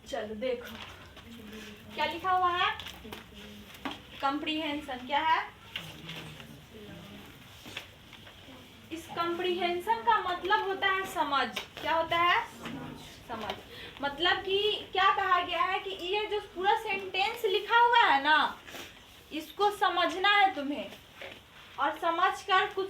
चलो देखो क्या लिखा हुआ है, कंप्रीहेंशन। क्या है इस कंप्रीहेंशन का मतलब होता है समझ। क्या होता है? समझ। मतलब कि क्या कहा गया है कि ये जो पूरा सेंटेंस लिखा हुआ है ना, इसको समझना है तुम्हें, और समझकर कुछ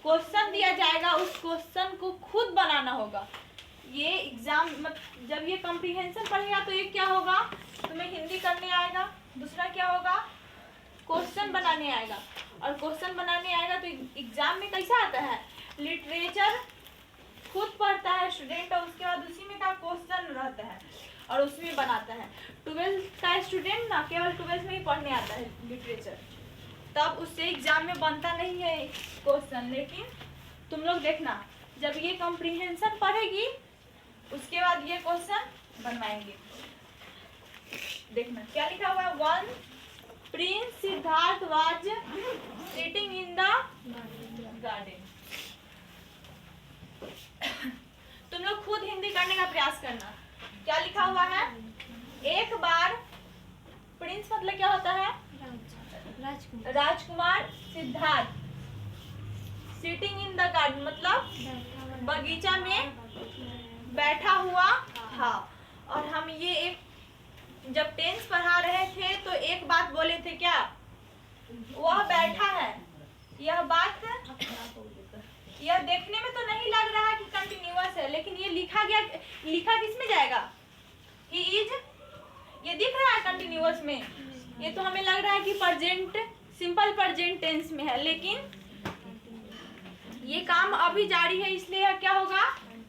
क्वेश्चन दिया जाएगा, उस क्वेश्चन को खुद बनाना होगा। ये एग्जाम जब ये कंप्रीहेंशन पढ़ेगा तो ये क्या होगा, तुम्हें हिंदी करने आएगा, दूसरा क्या होगा, क्वेश्चन बनाने आएगा, और क्वेश्चन बनाने आएगा तो एग्जाम में कैसा आता है, लिटरेचर खुद पढ़ता है स्टूडेंट, और उसके बाद उसी में का क्वेश्चन रहता है और उसमें बनाता है। 12th का स्टूडेंट ना केवल 12th में ही पढ़ने आता है लिटरेचर, तब उससे एग्जाम में बनता नहीं है क्वेश्चन। लेकिन तुम लोग देखना, जब ये कंप्रीहेंशन पढ़ेगी उसके बाद ये क्वेश्चन बनवाएंगे। देखना क्या लिखा हुआ है, one Prince Siddharth was sitting in the garden. तुम लोग खुद हिंदी करने का प्रयास करना। क्या लिखा हुआ है, एक बार प्रिंस मतलब क्या होता है, राजकुमार Siddhartha, sitting in the garden मतलब बगीचा में बैठा हुआ था। और हम ये एक जब टेंस पढ़ा रहे थे तो एक बात बोले थे, क्या वह बैठा है, यह बात यह देखने में तो नहीं लग रहा कि कंटिन्यूअस है, लेकिन ये लिखा किस में जाएगा, ही इज, ये दिख रहा है कंटिन्यूअस में, ये तो हमें लग रहा है कि प्रेजेंट सिंपल प्रेजेंट टेंस में है, लेकिन ये काम अभी जारी है, इसलिए क्या होगा,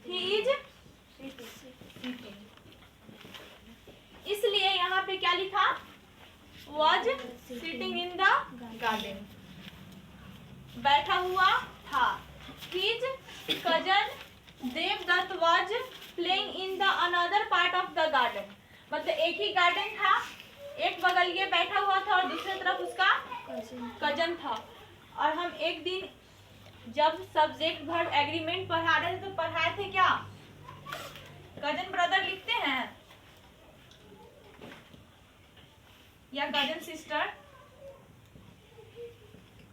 ही इज। इसलिए यहाँ पे क्या लिखा, was sitting in the garden, बैठा हुआ था। His cousin Devdutt was playing in the another part of the garden, मतलब एक ही गार्डन था, एक बगल ये बैठा हुआ था और दूसरी तरफ उसका कजन था। और हम एक दिन जब सब्जेक्ट वर्ब एग्रीमेंट पढ़ा रहे थे तो पढ़ाए थे क्या, कजन ब्रदर लिखते हैं या कजन सिस्टर,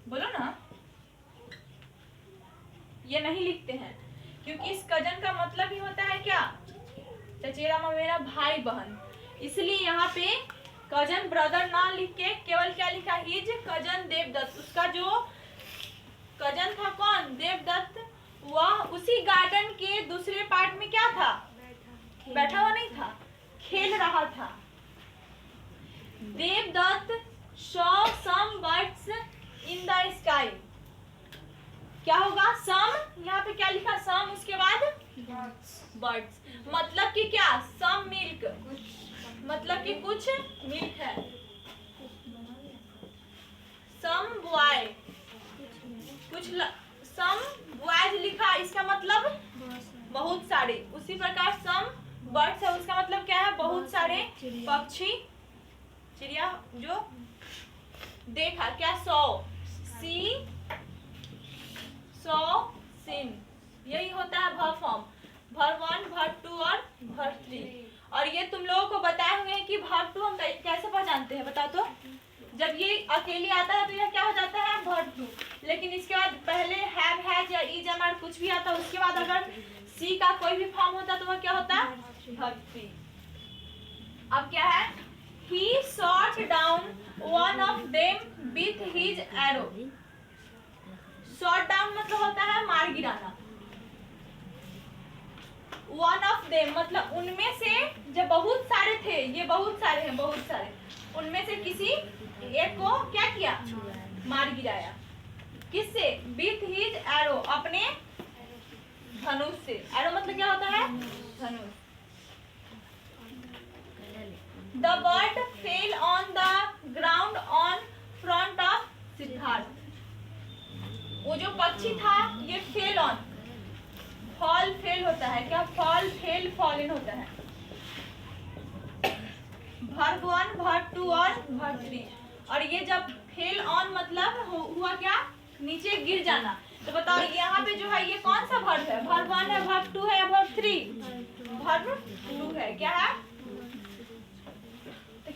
बोलो ना, ये नहीं लिखते हैं, क्योंकि इस कजन का मतलब ही होता है क्या, चचेरा ममेरा भाई बहन। इसलिए यहाँ पे कजन ब्रदर ना लिख के केवल क्या लिखा, हिज कजन देवदत्त, उसका जो कजन था कौन, देवदत्त, वह उसी गार्डन के दूसरे पार्ट में क्या था, बैठा हुआ नहीं था, खेल रहा था। Devdutt saw some birds in the sky, क्या होगा, सम, यहाँ पे क्या लिखा, सम, उसके बाद बर्ड्स, मतलब कि क्या, सम मिल्क, मतलब कि कुछ मिल्क है। सम बॉय, कुछ सम बॉयज लिखा, इसका मतलब बहुत सारे। उसी प्रकार सम बर्ड्स है, उसका मतलब क्या है, बहुत सारे पक्षी, चिड़िया जो देखा, क्या, सौ, सी, सौ, सीन, यही होता है वर्ब फॉर्म, वर्ब 1, वर्ब 2 और वर्ब 3। और ये तुम लोगों को बताए हुए हैं कि वर्ब 2 हम कैसे पहचानते हैं, बताओ तो। जब ये अकेले आता है तो यह क्या हो जाता है, वर्ब 2, लेकिन इसके बाद पहले हैव, हैज या इज, एम, आर कुछ भी आता है, उसके बाद अगर सी का कोई भी फॉर्म होता है तो वह क्या होता है, वर्ब 3। अब क्या है, he shot down one of them with his arrow, shot down मतलब होता है मार गिराना, one of them मतलब उनमें से, जब बहुत सारे थे, ये बहुत सारे हैं, बहुत सारे, उनमें से किसी एक को क्या किया, मार गिराया, किससे, with his arrow, अपने धनुष से। arrow मतलब क्या होता है, धनुष। The bird fell on the ground on front of Siddharth, वो जो पक्षी था ये फेल ऑन, फॉल फेल होता है, क्या, फॉल फेल फॉलन होता है, वर्ब 1, वर्ब 2 और वर्ब 3। और ये जब फेल ऑन मतलब हुआ क्या, नीचे गिर जाना। तो बताओ यहाँ पे जो है ये कौन सा वर्ब है, वर्ब 1 है, वर्ब 2 है या वर्ब 3, वर्ब 2 है, क्या है,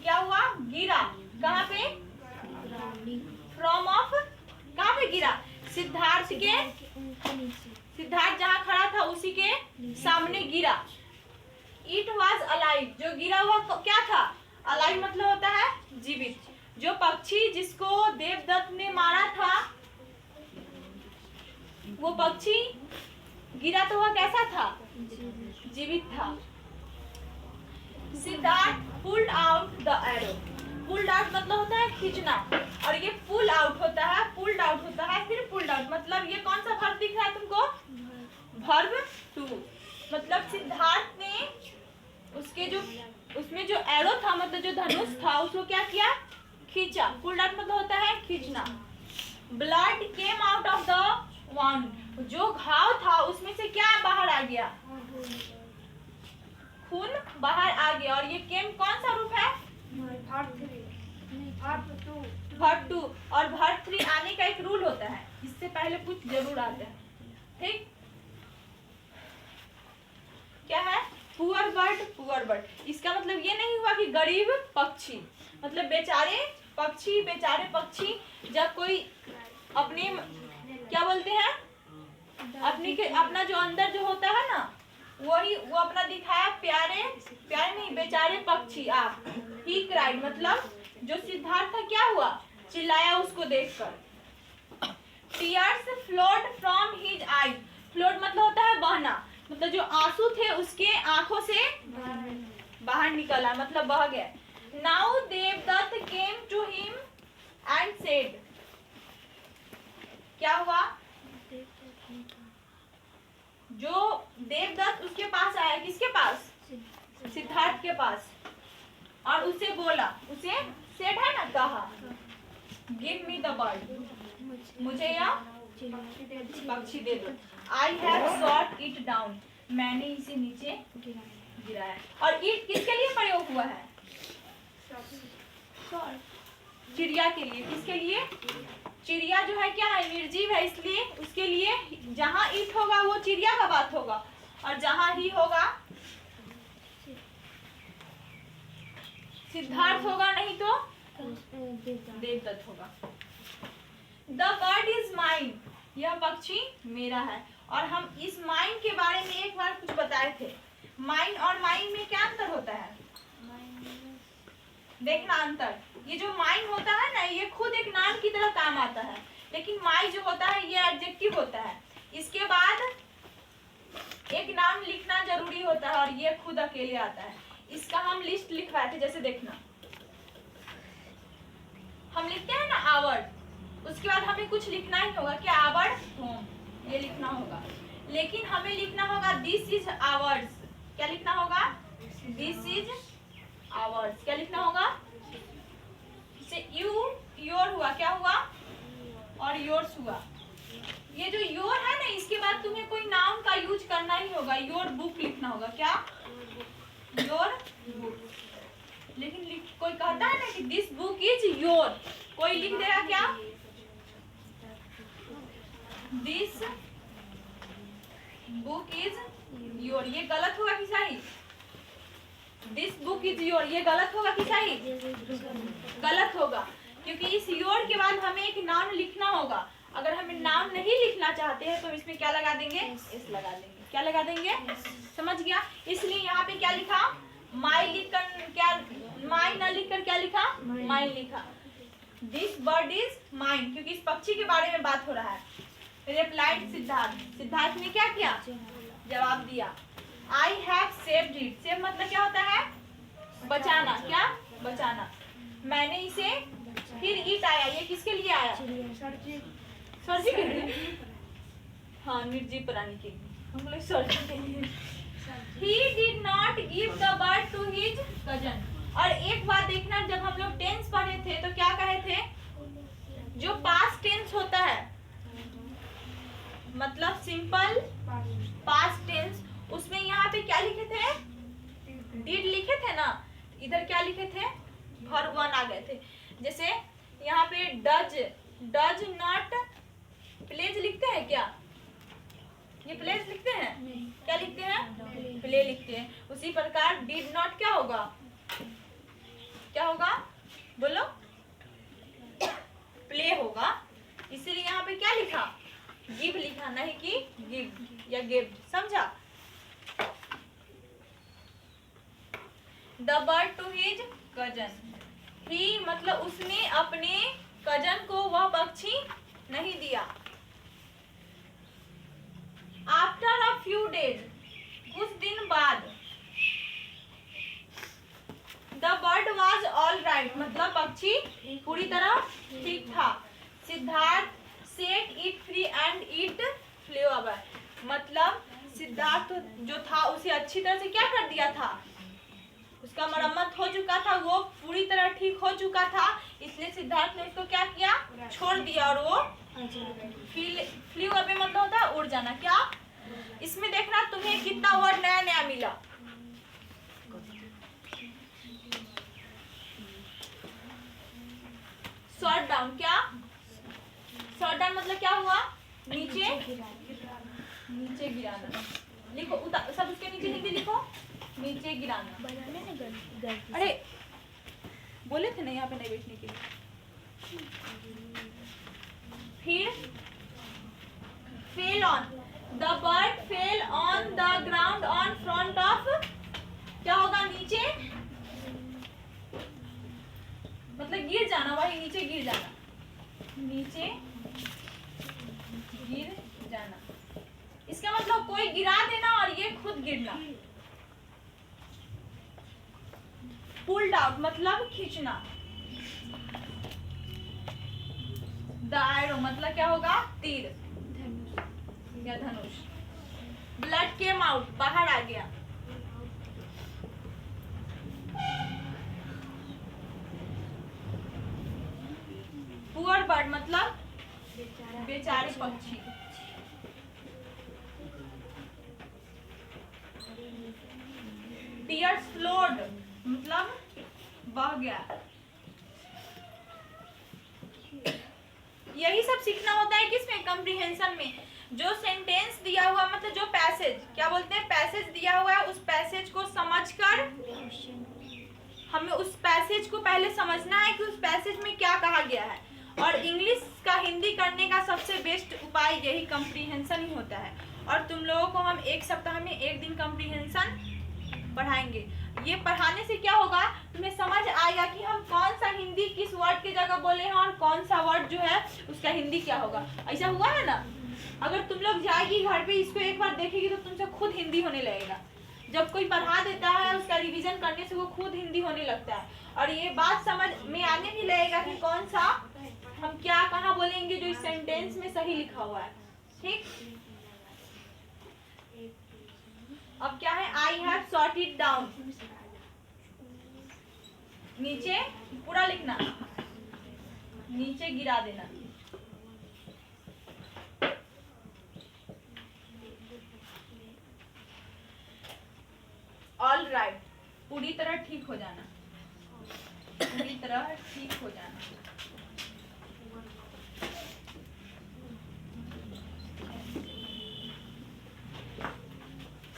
क्या हुआ, गिरा। कहाँ पे, फ्रॉम ऑफ, कहाँ पे गिरा, सिद्धार्थ के, सिद्धार्थ जहाँ खड़ा था उसी के सामने गिरा। इट वॉज अलाइव, जो गिरा हुआ क्या था, अलाइव मतलब होता है जीवित। जो पक्षी जिसको देवदत्त ने मारा था वो पक्षी गिरा तो वह कैसा था, जीवित था। Siddharth pulled out the arrow, pulled out मतलब होता है खींचना, और ये पुल आउट होता है, पुल्ड आउट होता है, फिर पुल्ड आउट। मतलब ये कौन सा वर्ब दिख रहा है तुमको, वर्ब टू। मतलब सिद्धार्थ ने उसके जो उसमें जो एरो था मतलब जो धनुष था उसको क्या किया, खींचा। पुल्ड आउट मतलब होता है खींचना। Blood came out of the wound, जो घाव था उसमें से क्या बाहर आ गया, खून बाहर आ गया। और ये केम कौन सा रूप है, वर्ब टू। और वर्ब थ्री आने का एक रूल होता है, इससे पहले कुछ जरूर आता है, ठीक। क्या है, पुअर बर्ड, पुअर बर्ड। इसका मतलब ये नहीं हुआ कि गरीब पक्षी, मतलब बेचारे पक्षी, बेचारे पक्षी। जब कोई अपने क्या बोलते हैं, अपनी के अपना जो अंदर जो होता है ना वही वो अपना दिखाया, प्यारे प्यारे नहीं बेचारे पक्षी आप। ही क्राइड मतलब जो सिद्धार्थ था क्या हुआ, चिल्लाया उसको देखकर। Tears flowed from his I, flowed मतलब होता है बहना, मतलब जो आंसू थे उसके आंखों से बाहर निकला, मतलब बह गया। Now Devadatta came to him and said, क्या हुआ, जो देवदत्त उसके पास आया, किसके पास, सिद्धार्थ के पास, और उसे बोला, उसे सेड है ना कहा, गिव मी द बर्ड, मुझे यह पक्षी दे दो। I have shot it down, मैंने इसे नीचे गिराया। और इट किसके लिए प्रयोग हुआ है, चिड़िया के लिए। किसके लिए, चिड़िया जो है क्या है, निर्जीव है, इसलिए उसके लिए जहां ईट होगा वो चिड़िया का बात होगा, और जहां ही होगा सिद्धार्थ होगा, नहीं तो देवदत्त होगा। द बर्ड इज माइन, यह पक्षी मेरा है। और हम इस माइन के बारे में एक बार कुछ बताए थे। माइन और माइन में क्या अंतर होता है, देखना अंतर। ये जो माइन होता है ना ये खुद एक नाम की तरह काम आता है, लेकिन माई जो होता है ये एडजेक्टिव होता है, इसके बाद एक नाम लिखना जरूरी होता है, और ये खुद अकेले आता है। इसका हम लिस्ट लिखवाए थे, जैसे देखना हम लिखते हैं ना आवर, उसके बाद हमें कुछ लिखना ही होगा, क्या आवर होम, ये लिखना होगा। लेकिन हमें लिखना होगा दिस इज आवर्स, क्या लिखना होगा, दिस इज आवर्स, क्या लिखना होगा, यू योर हुआ, क्या हुआ, और योर्स हुआ। ये जो योर है ना इसके बाद तुम्हें कोई नाम का यूज करना ही होगा, योर बुक लिखना होगा, क्या, योर बुक। लेकिन कोई कहता है ना कि दिस बुक इज योर, कोई लिख देगा क्या, दिस बुक इज योर, ये गलत होगा कि सही, दिस बुक इज योर, ये गलत होगा कि सही, गलत होगा, क्योंकि इस योर के बाद हमें एक नाम लिखना होगा। अगर हमें नाम नहीं लिखना चाहते हैं तो इसमें क्या लगा देंगे, एस लगा देंगे, क्या लगा देंगे, समझ गया। इसलिए यहाँ पे क्या लिखा, माई लिखकर, क्या माई न लिखकर क्या लिखा, माइन लिखा। दिस बर्ड इज माइन, क्योंकि इस पक्षी के बारे में बात हो रहा है। रिप्लाइड सिद्धार्थ, सिद्धार्थ ने क्या किया, जवाब दिया। I have saved it, save मतलब क्या होता है, बचाना, क्या, बचाना। मैंने इसे, फिर इट आया, ये किसके लिए आया, सरजी के लिए, हाँ निर्जीव प्राणी के लिए, हम लोग सरजी के लिए। He did not give the bird to his cousin। और एक बात देखना, जब हम लोग टेंस पढ़े थे तो क्या कहे थे, जो पास्ट टेंस होता है मतलब सिंपल पास्ट टेंस, उसमें यहाँ पे क्या लिखे थे, डिड लिखे थे ना, इधर क्या लिखे थे, वर्ब वन आ गए थे। जैसे यहाँ पे डज, डज नॉट प्लेज लिखते हैं क्या, ये प्लेज लिखते हैं, क्या लिखते हैं, प्ले लिखते हैं। उसी प्रकार डिड नॉट क्या होगा, क्या होगा बोलो, प्ले होगा। इसीलिए यहाँ पे क्या लिखा, गिव लिखा, नहीं कि गिव या गिव, समझा। The bird to his cousin, he मतलब उसने अपने कजन को वह पक्षी नहीं दिया। आफ्टर अ फ्यू डेज, कुछ दिन बाद, the bird was all right, मतलब पक्षी पूरी तरह ठीक था। Siddhartha set it free and it flew away, मतलब सिद्धार्थ जो था उसे अच्छी तरह से क्या कर दिया था, उसका मरम्मत हो चुका था, वो पूरी तरह ठीक हो चुका था, इसलिए सिद्धार्थ ने उसको क्या किया, छोड़ दिया और वो फ्लीव अवे मतलब होता है उड़ जाना। क्या इसमें देखना तुम्हें कितना वर्ड नया नया मिला। शॉर्ट डाउन, क्या शॉर्ट डाउन मतलब क्या हुआ, नीचे नीचे गिराना। लिखो सब उसके नीचे हिंदी लिखो, नीचे गिराना। अरे बोले थे ना यहाँ पे नहीं बैठने के लिए। फिर fell on, the bird fell on the ground on front of, क्या होगा नीचे मतलब गिर जाना, वही नीचे गिर जाना, नीचे गिर जाना। इसका मतलब कोई गिरा देना और ये खुद गिरना। पुल्ड आउट मतलब खींचना। द एरो मतलब क्या होगा, तीर या धनुष। ब्लड केम आउट, बाहर आ गया। पुअर बर्ड मतलब बेचारे पक्षी। टीयर्स फ्लोड मतलब बह गया। यही सब सीखना होता है किसमें, कम्प्रीहेंशन में। जो सेंटेंस दिया हुआ मतलब जो पैसेज, क्या बोलते हैं, पैसेज दिया हुआ है, उस पैसेज को समझकर हमें उस पैसेज को पहले समझना है कि उस पैसेज में क्या कहा गया है। और इंग्लिश का हिंदी करने का सबसे बेस्ट उपाय यही कम्प्रीहेंशन ही होता है। और तुम लोगों को हम एक सप्ताह में एक दिन कम्प्रीहेंशन पढ़ाएंगे। ये पढ़ाने से क्या होगा, तुम्हें समझ आएगा कि हम कौन सा हिंदी किस वर्ड की जगह बोले हैं और कौन सा वर्ड जो है उसका हिंदी क्या होगा। ऐसा हुआ है ना, अगर तुम लोग जाएगी घर पे इसको एक बार देखेगी तो तुमसे खुद हिंदी होने लगेगा। जब कोई पढ़ा देता है उसका रिवीजन करने से वो खुद हिंदी होने लगता है और ये बात समझ में आने भी लगेगा कि कौन सा हम क्या कहाँ बोलेंगे जो इस सेंटेंस में सही लिखा हुआ है। ठीक, अब क्या है, I have sort it down, नीचे पूरा लिखना, नीचे गिरा देना। ऑल राइट, पूरी तरह ठीक हो जाना, पूरी तरह ठीक हो जाना।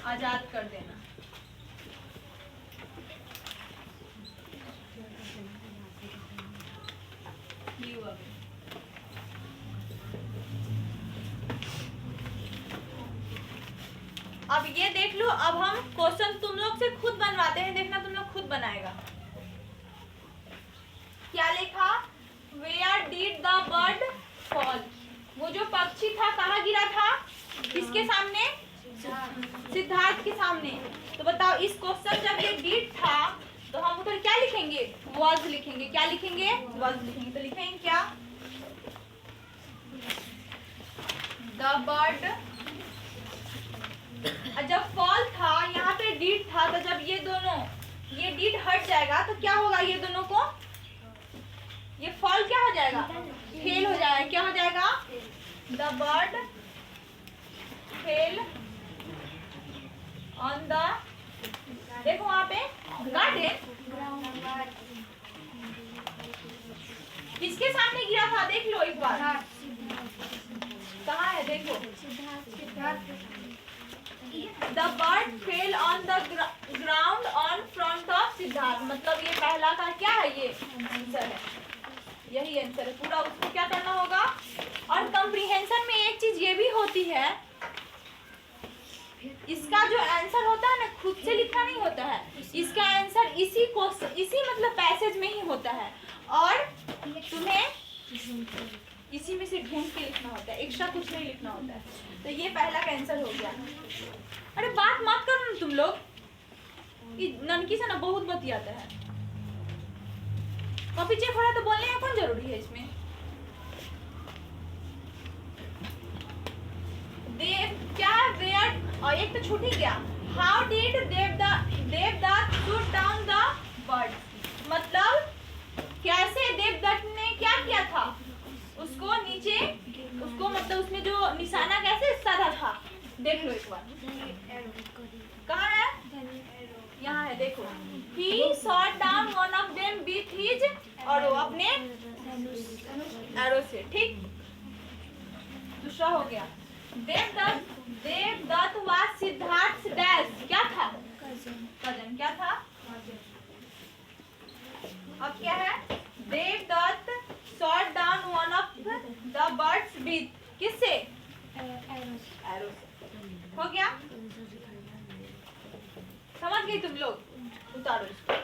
आजाद कर देना। अब ये देख लो, अब हम क्वेश्चन तुम लोग से खुद बनवाते हैं, देखना तुम लोग खुद बनाएगा। क्या लिखा, where did the bird fall, वो जो पक्षी था कहाँ गिरा था, किसके सामने, सिद्धार्थ के सामने। तो बताओ इस क्वेश्चन जब ये डिड था तो हम उधर क्या लिखेंगे, वाज लिखेंगे। क्या लिखेंगे, वाज लिखेंगे। तो लिखेंगे क्या, द बर्ड, जब फॉल था यहाँ पे डिड था, तो जब ये दोनों, ये डिड हट जाएगा तो क्या होगा, ये दोनों को, ये फॉल क्या हो जाएगा, फेल हो जाएगा। क्या हो जाएगा, the bird fell on the, देखो वहां पे गार्डन, किसके सामने गिरा था, देख लो एक बार, कहाँ है देखो, the bird fell on the ground on front of Siddharth. Siddharth, मतलब ये पहला का क्या है, ये आंसर है, यही आंसर है पूरा। उसको क्या करना होगा। और कंप्रीहेंशन में एक चीज ये भी होती है, इसका जो आंसर होता है ना खुद से लिखना नहीं होता है, इसका आंसर इसी क्वेश्चन इसी मतलब पैसेज में ही होता है, और तुम्हें इसी में से ढूंढ के लिखना होता है, एक्स्ट्रा कुछ नहीं लिखना होता है। तो ये पहला का आंसर हो गया। अरे बात मत करो ना तुम लोग, ननकी से ना बहुत बतियाता है। कॉपी चेक हो रहा है तो बोलने का कौन जरूरी है इसमें। देव क्या वेयर, और एक तो छूट ही गया। How did Devadatta shoot down the bird, मतलब कैसे देवदत्त ने क्या किया था, उसको नीचे, उसको मतलब उसमें जो निशाना कैसे साधा था, देख लो एक बार। कहाँ है, यहाँ है, देखो। He shot down one of them with his, और वो अपने एरो से, ठीक। दूसरा हो गया। देवदत्त was सिद्धार्थ डैश, क्या था, कजन, क्या था। अब क्या है, Devadatta shot down one of the birds with, किससे, एरो से, हो गया। समझ गई तुम लोग, उतारो इसको।